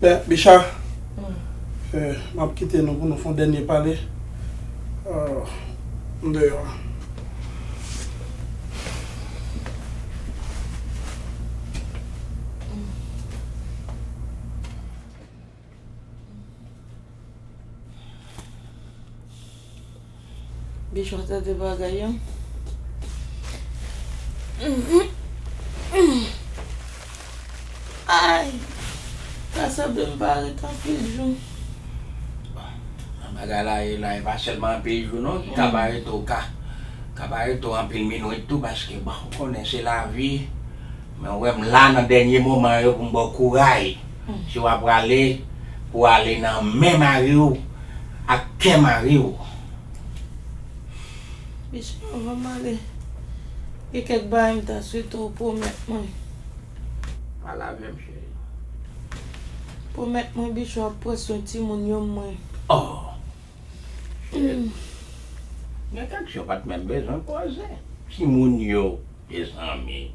Ben, Bicha, m'a quitté nous pour nous faire un dernier parler. Dehors. Bicho, t'as des bagailles. Aïe, ça me paraît tant pis jour. Bagay la e pa selman pe jou non, ki kabare to ka. Kabare to an pil minouit tout parce que bon, konen se la vie. Men wèm la nan denye mouman yo pou mbo kouray. Si wap rale pou ale nan men mari ou ak ken mari ou. Bicho, on va m'aller. Et quelque bail me t'a suite pour mettre moi. Wala vem chéri. Pour mettre moi bicho après son petit mon yo moi. Oh. Mwen kak si yo pat men bezon kwa ze. Si moun yo, des ami,